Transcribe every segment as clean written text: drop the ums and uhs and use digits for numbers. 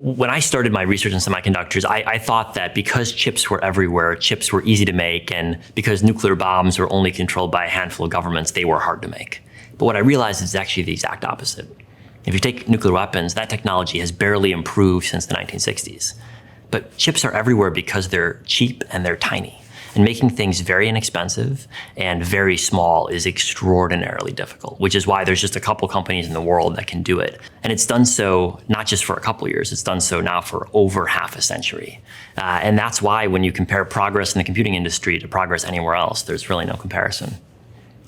When I started my research in semiconductors, I thought that because chips were everywhere, chips were easy to make, and because nuclear bombs were only controlled by a handful of governments, they were hard to make. But what I realized is actually the exact opposite. If you take nuclear weapons, that technology has barely improved since the 1960s. But chips are everywhere because they're cheap and they're tiny. And making things very inexpensive and very small is extraordinarily difficult, which is why there's just a couple companies in the world that can do it. And it's done so not just for a couple of years, it's done so now for over half a century. And that's why when you compare progress in the computing industry to progress anywhere else, there's really no comparison.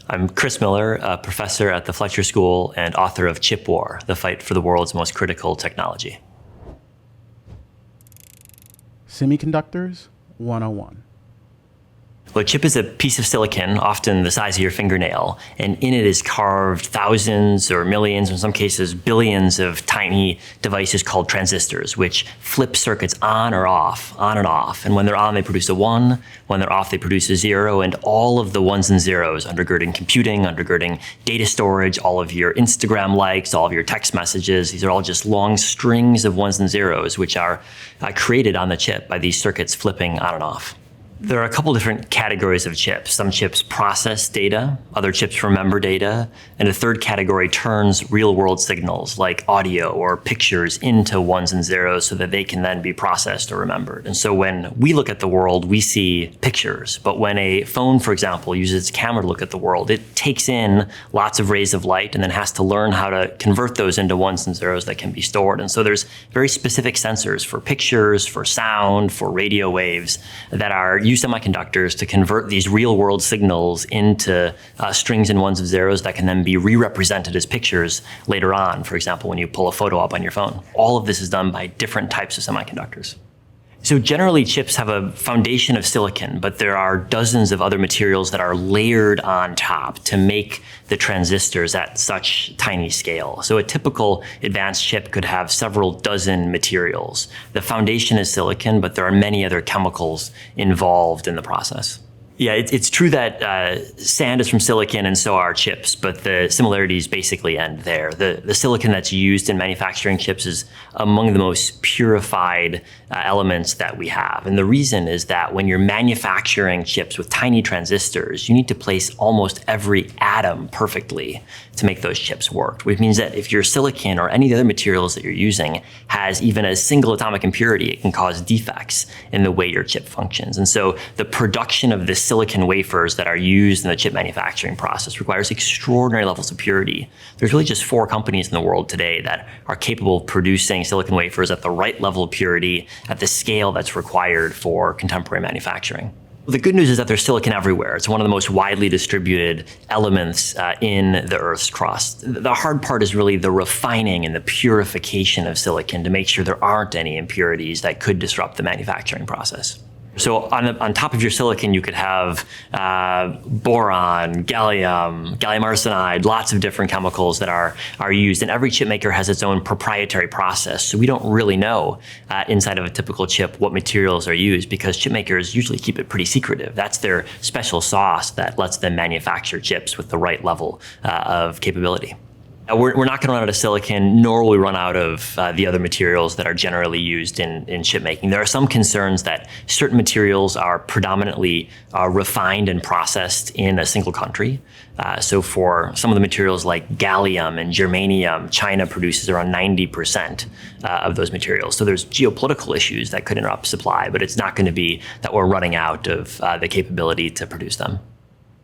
I'm Chris Miller, a professor at the Fletcher School and author of Chip War, the fight for the world's most critical technology. Semiconductors 101. Well, a chip is a piece of silicon, often the size of your fingernail, and in it is carved thousands or millions, in some cases billions of tiny devices called transistors, which flip circuits on or off, on and off. And when they're on, they produce a 1. When they're off, they produce a 0. And all of the ones and zeros undergirding computing, undergirding data storage, all of your Instagram likes, all of your text messages, these are all just long strings of ones and zeros, which are created on the chip by these circuits flipping on and off. There are a couple different categories of chips. Some chips process data, other chips remember data, and a third category turns real-world signals like audio or pictures into ones and zeros so that they can then be processed or remembered. And so when we look at the world, we see pictures. But when a phone, for example, uses its camera to look at the world, it takes in lots of rays of light and then has to learn how to convert those into ones and zeros that can be stored. And so there's very specific sensors for pictures, for sound, for radio waves that are use semiconductors to convert these real-world signals into strings and ones and zeros that can then be re-represented as pictures later on, for example, when you pull a photo up on your phone. All of this is done by different types of semiconductors. So generally, chips have a foundation of silicon, but there are dozens of other materials that are layered on top to make the transistors at such tiny scale. So a typical advanced chip could have several dozen materials. The foundation is silicon, but there are many other chemicals involved in the process. Yeah, it's true that sand is from silicon and so are chips, but the similarities basically end there. The silicon that's used in manufacturing chips is among the most purified elements that we have. And the reason is that when you're manufacturing chips with tiny transistors, you need to place almost every atom perfectly to make those chips work, which means that if your silicon or any of the other materials that you're using has even a single atomic impurity, it can cause defects in the way your chip functions. And so the production of this silicon wafers that are used in the chip manufacturing process requires extraordinary levels of purity. There's really just 4 companies in the world today that are capable of producing silicon wafers at the right level of purity at the scale that's required for contemporary manufacturing. The good news is that there's silicon everywhere. It's one of the most widely distributed elements in the Earth's crust. The hard part is really the refining and the purification of silicon to make sure there aren't any impurities that could disrupt the manufacturing process. So on top of your silicon, you could have boron, gallium arsenide, lots of different chemicals that are used. And every chip maker has its own proprietary process. So we don't really know inside of a typical chip what materials are used because chip makers usually keep it pretty secretive. That's their special sauce that lets them manufacture chips with the right level of capability. We're not going to run out of silicon, nor will we run out of the other materials that are generally used in chip making. There are some concerns that certain materials are predominantly refined and processed in a single country. So for some of the materials like gallium and germanium, China produces around 90% of those materials. So there's geopolitical issues that could interrupt supply, but it's not going to be that we're running out of the capability to produce them.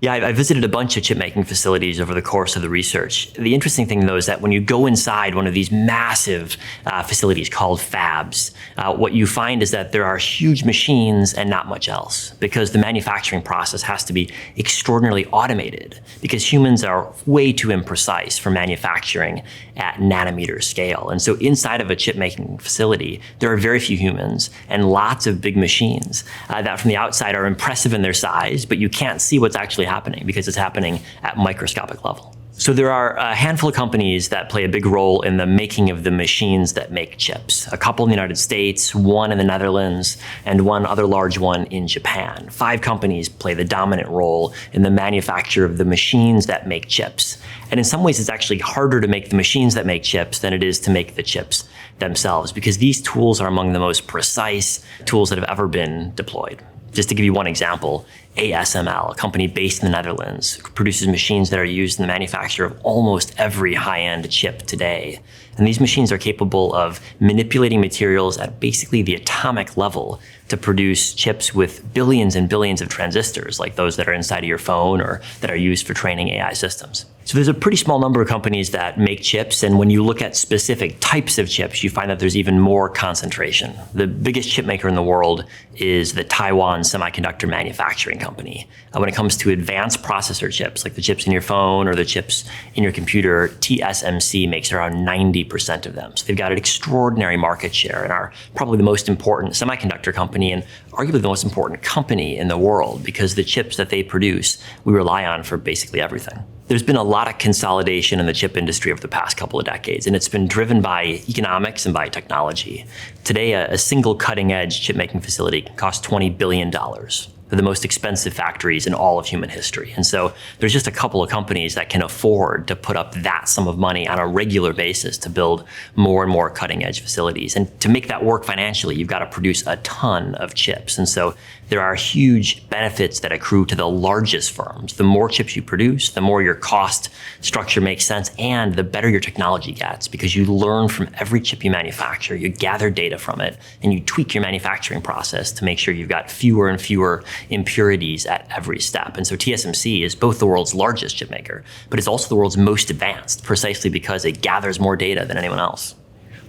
Yeah, I visited a bunch of chip making facilities over the course of the research. The interesting thing, though, is that when you go inside one of these massive facilities called fabs, what you find is that there are huge machines and not much else because the manufacturing process has to be extraordinarily automated because humans are way too imprecise for manufacturing at nanometer scale. And so inside of a chip making facility, there are very few humans and lots of big machines that from the outside are impressive in their size, but you can't see what's actually happening because it's happening at microscopic level. So there are a handful of companies that play a big role in the making of the machines that make chips. A couple in the United States, one in the Netherlands, and one other large one in Japan. 5 companies play the dominant role in the manufacture of the machines that make chips. And in some ways, it's actually harder to make the machines that make chips than it is to make the chips themselves, because these tools are among the most precise tools that have ever been deployed. Just to give you one example, ASML, a company based in the Netherlands, produces machines that are used in the manufacture of almost every high-end chip today. And these machines are capable of manipulating materials at basically the atomic level to produce chips with billions and billions of transistors, like those that are inside of your phone or that are used for training AI systems. So there's a pretty small number of companies that make chips, and when you look at specific types of chips, you find that there's even more concentration. The biggest chip maker in the world is the Taiwan Semiconductor Manufacturing Company. When it comes to advanced processor chips, like the chips in your phone or the chips in your computer, TSMC makes around 90% of them. So they've got an extraordinary market share and are probably the most important semiconductor company and arguably the most important company in the world, because the chips that they produce, we rely on for basically everything. There's been a lot of consolidation in the chip industry over the past couple of decades, and it's been driven by economics and by technology. Today, a single cutting-edge chip-making facility can cost $20 billion. They're the most expensive factories in all of human history. And so there's just a couple of companies that can afford to put up that sum of money on a regular basis to build more and more cutting edge facilities. And to make that work financially, you've got to produce a ton of chips. And so there are huge benefits that accrue to the largest firms. The more chips you produce, the more your cost structure makes sense, and the better your technology gets, because you learn from every chip you manufacture, you gather data from it, and you tweak your manufacturing process to make sure you've got fewer and fewer impurities at every step. And so TSMC is both the world's largest chip maker, but it's also the world's most advanced, precisely because it gathers more data than anyone else.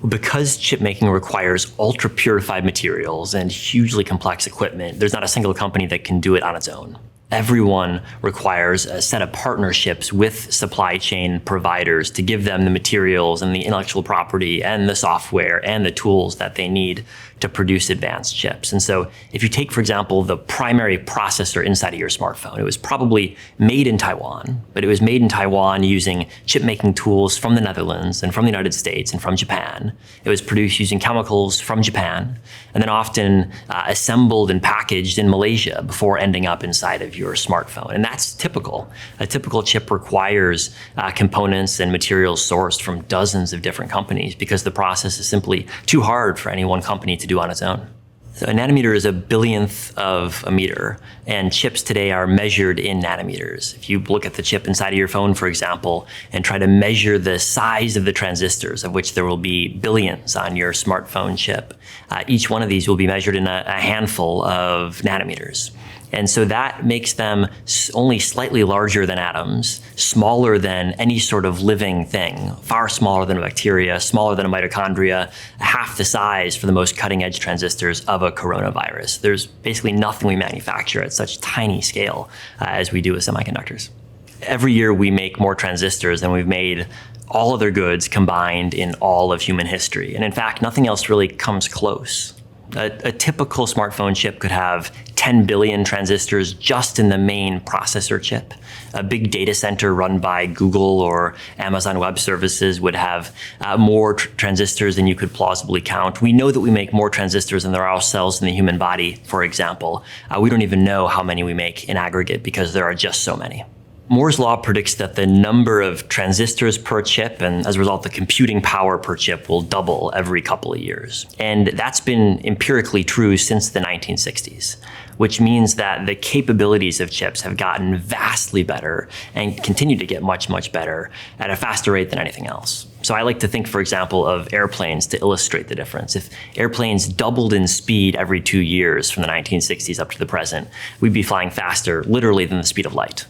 Because chip making requires ultra purified materials and hugely complex equipment, there's not a single company that can do it on its own. Everyone requires a set of partnerships with supply chain providers to give them the materials and the intellectual property and the software and the tools that they need to produce advanced chips. And so if you take, for example, the primary processor inside of your smartphone, it was probably made in Taiwan, but it was made in Taiwan using chip making tools from the Netherlands and from the United States and from Japan. It was produced using chemicals from Japan, and then often assembled and packaged in Malaysia before ending up inside of your smartphone. And that's typical. A typical chip requires components and materials sourced from dozens of different companies, because the process is simply too hard for any one company to do on its own. So a nanometer is a billionth of a meter, and chips today are measured in nanometers. If you look at the chip inside of your phone, for example, and try to measure the size of the transistors, of which there will be billions on your smartphone chip, each one of these will be measured in a handful of nanometers. And so that makes them only slightly larger than atoms, smaller than any sort of living thing, far smaller than a bacteria, smaller than a mitochondria, half the size for the most cutting edge transistors of a coronavirus. There's basically nothing we manufacture at such tiny scale as we do with semiconductors. Every year we make more transistors than we've made all other goods combined in all of human history. And in fact, nothing else really comes close. A typical smartphone chip could have 10 billion transistors just in the main processor chip. A big data center run by Google or Amazon Web Services would have more transistors than you could plausibly count. We know that we make more transistors than there are cells in the human body, for example. We don't even know how many we make in aggregate because there are just so many. Moore's law predicts that the number of transistors per chip, and as a result, the computing power per chip, will double every couple of years. And that's been empirically true since the 1960s, which means that the capabilities of chips have gotten vastly better and continue to get much, much better at a faster rate than anything else. So I like to think, for example, of airplanes to illustrate the difference. If airplanes doubled in speed every 2 years from the 1960s up to the present, we'd be flying faster, literally, than the speed of light.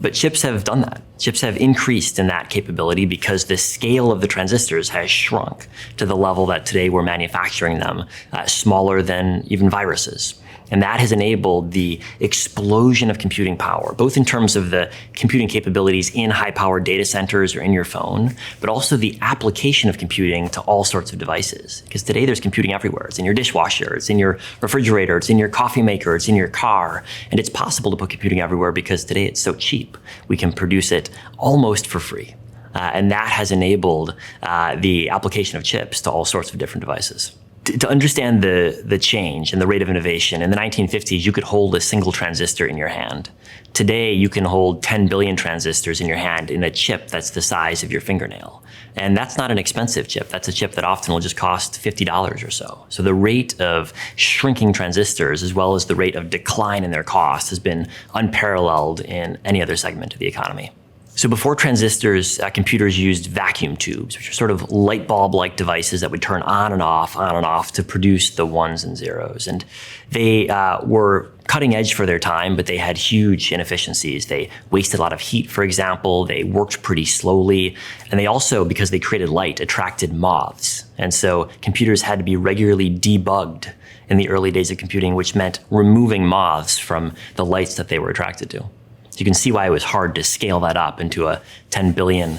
But chips have done that. Chips have increased in that capability because the scale of the transistors has shrunk to the level that today we're manufacturing them smaller than even viruses. And that has enabled the explosion of computing power, both in terms of the computing capabilities in high-powered data centers or in your phone, but also the application of computing to all sorts of devices. Because today there's computing everywhere. It's in your dishwasher, it's in your refrigerator, it's in your coffee maker, it's in your car. And it's possible to put computing everywhere because today it's so cheap. We can produce it almost for free. And that has enabled the application of chips to all sorts of different devices. To understand the change and the rate of innovation, in the 1950s, you could hold a single transistor in your hand. Today, you can hold 10 billion transistors in your hand in a chip that's the size of your fingernail. And that's not an expensive chip. That's a chip that often will just cost $50 or so. So the rate of shrinking transistors, as well as the rate of decline in their cost, has been unparalleled in any other segment of the economy. So before transistors, computers used vacuum tubes, which are sort of light bulb-like devices that would turn on and off to produce the ones and zeros. And they were cutting edge for their time, but they had huge inefficiencies. They wasted a lot of heat, for example. They worked pretty slowly. And they also, because they created light, attracted moths. And so computers had to be regularly debugged in the early days of computing, which meant removing moths from the lights that they were attracted to. So you can see why it was hard to scale that up into a 10 billion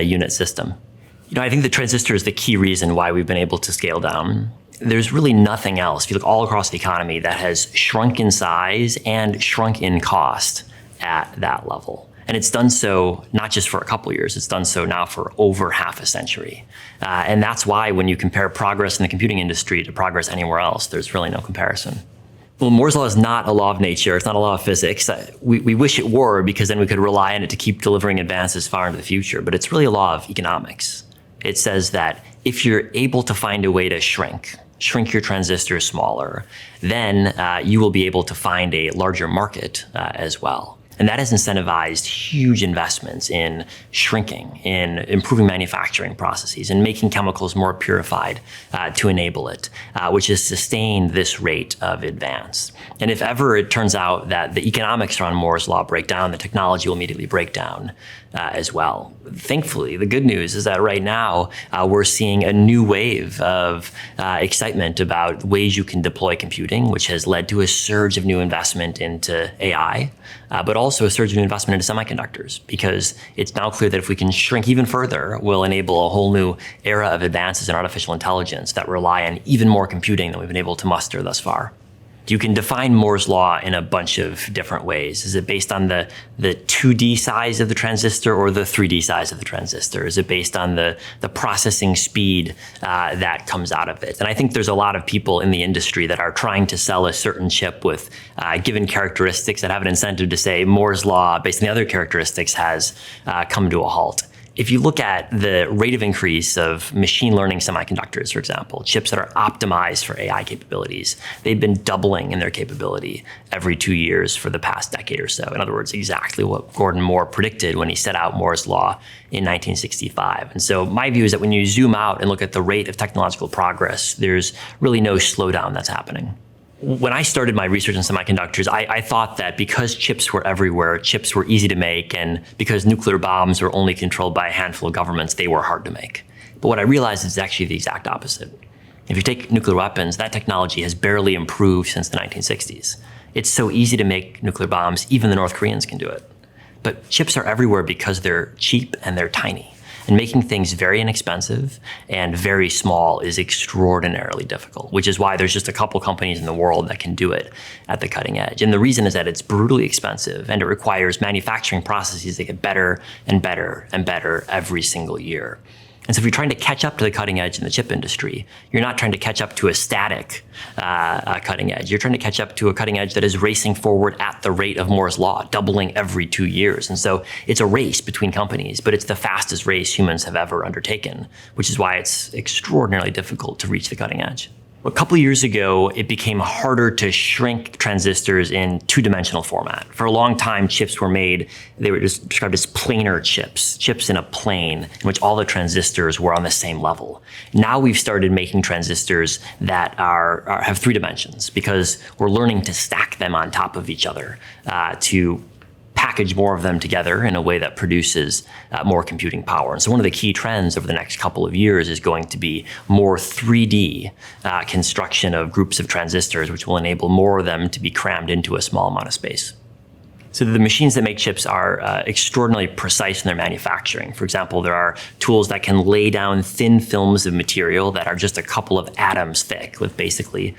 unit system. I think the transistor is the key reason why we've been able to scale down. There's really nothing else, if you look all across the economy, that has shrunk in size and shrunk in cost at that level. And it's done so not just for a couple of years, it's done so now for over half a century. And that's why when you compare progress in the computing industry to progress anywhere else, there's really no comparison. Well, Moore's law is not a law of nature. It's not a law of physics. We wish it were, because then we could rely on it to keep delivering advances far into the future. But it's really a law of economics. It says that if you're able to find a way to shrink your transistor smaller, then you will be able to find a larger market as well. And that has incentivized huge investments in shrinking, in improving manufacturing processes, and making chemicals more purified to enable it, which has sustained this rate of advance. And if ever it turns out that the economics around Moore's law break down, the technology will immediately break down as well. Thankfully, the good news is that right now we're seeing a new wave of excitement about ways you can deploy computing, which has led to a surge of new investment into AI, but also a surge of new investment into semiconductors, because it's now clear that if we can shrink even further, we'll enable a whole new era of advances in artificial intelligence that rely on even more computing than we've been able to muster thus far. You can define Moore's law in a bunch of different ways. Is it based on the 2D size of the transistor or the 3D size of the transistor? Is it based on the processing speed that comes out of it? And I think there's a lot of people in the industry that are trying to sell a certain chip with given characteristics that have an incentive to say Moore's law, based on the other characteristics, has come to a halt. If you look at the rate of increase of machine learning semiconductors, for example, chips that are optimized for AI capabilities, they've been doubling in their capability every 2 years for the past decade or so. In other words, exactly what Gordon Moore predicted when he set out Moore's law in 1965. And so my view is that when you zoom out and look at the rate of technological progress, there's really no slowdown that's happening. When I started my research in semiconductors, I thought that because chips were everywhere, chips were easy to make, and because nuclear bombs were only controlled by a handful of governments, they were hard to make. But what I realized is actually the exact opposite. If you take nuclear weapons, that technology has barely improved since the 1960s. It's so easy to make nuclear bombs, even the North Koreans can do it. But chips are everywhere because they're cheap and they're tiny. And making things very inexpensive and very small is extraordinarily difficult, which is why there's just a couple companies in the world that can do it at the cutting edge. And the reason is that it's brutally expensive and it requires manufacturing processes that get better and better and better every single year. And so if you're trying to catch up to the cutting edge in the chip industry, you're not trying to catch up to a static cutting edge. You're trying to catch up to a cutting edge that is racing forward at the rate of Moore's law, doubling every 2 years. And so it's a race between companies, but it's the fastest race humans have ever undertaken, which is why it's extraordinarily difficult to reach the cutting edge. A couple of years ago, it became harder to shrink transistors in two-dimensional format. For a long time, chips were made, they were just described as planar chips in a plane in which all the transistors were on the same level. Now we've started making transistors that have 3 dimensions because we're learning to stack them on top of each other to package more of them together in a way that produces more computing power. And so one of the key trends over the next couple of years is going to be more 3D construction of groups of transistors, which will enable more of them to be crammed into a small amount of space. So the machines that make chips are extraordinarily precise in their manufacturing. For example, there are tools that can lay down thin films of material that are just a couple of atoms thick with basically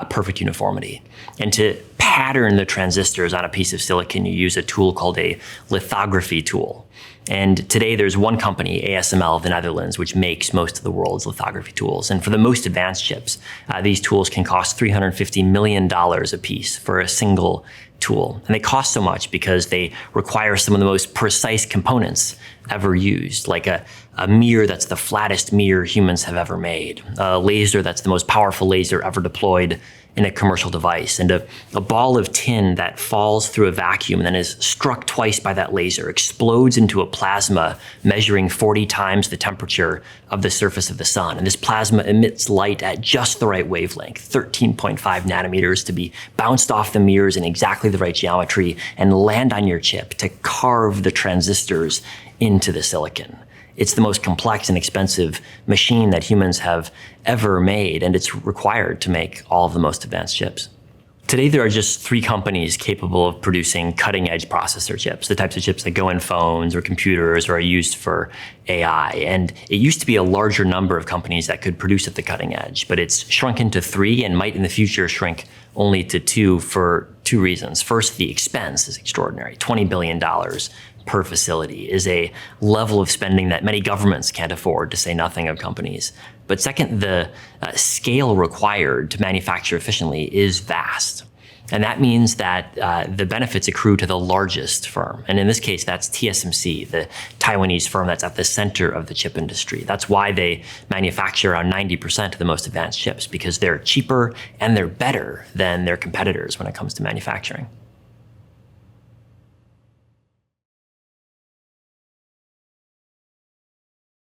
perfect uniformity. And to pattern the transistors on a piece of silicon, you use a tool called a lithography tool. And today there's one company, ASML of the Netherlands, which makes most of the world's lithography tools. And for the most advanced chips, these tools can cost $350 million a piece for a single tool. And they cost so much because they require some of the most precise components ever used, like a mirror that's the flattest mirror humans have ever made, a laser that's the most powerful laser ever deployed in a commercial device, and a ball of tin that falls through a vacuum and then is struck twice by that laser, explodes into a plasma measuring 40 times the temperature of the surface of the sun. And this plasma emits light at just the right wavelength, 13.5 nanometers, to be bounced off the mirrors in exactly the right geometry and land on your chip to carve the transistors into the silicon. It's the most complex and expensive machine that humans have ever made, and it's required to make all of the most advanced chips. Today, there are just 3 companies capable of producing cutting-edge processor chips, the types of chips that go in phones or computers or are used for AI. And it used to be a larger number of companies that could produce at the cutting edge, but it's shrunken to 3 and might in the future shrink only to 2 for 2 reasons. First, the expense is extraordinary. $20 billion per facility is a level of spending that many governments can't afford, to say nothing of companies. But second, the scale required to manufacture efficiently is vast. And that means that the benefits accrue to the largest firm. And in this case, that's TSMC, the Taiwanese firm that's at the center of the chip industry. That's why they manufacture around 90% of the most advanced chips, because they're cheaper and they're better than their competitors when it comes to manufacturing.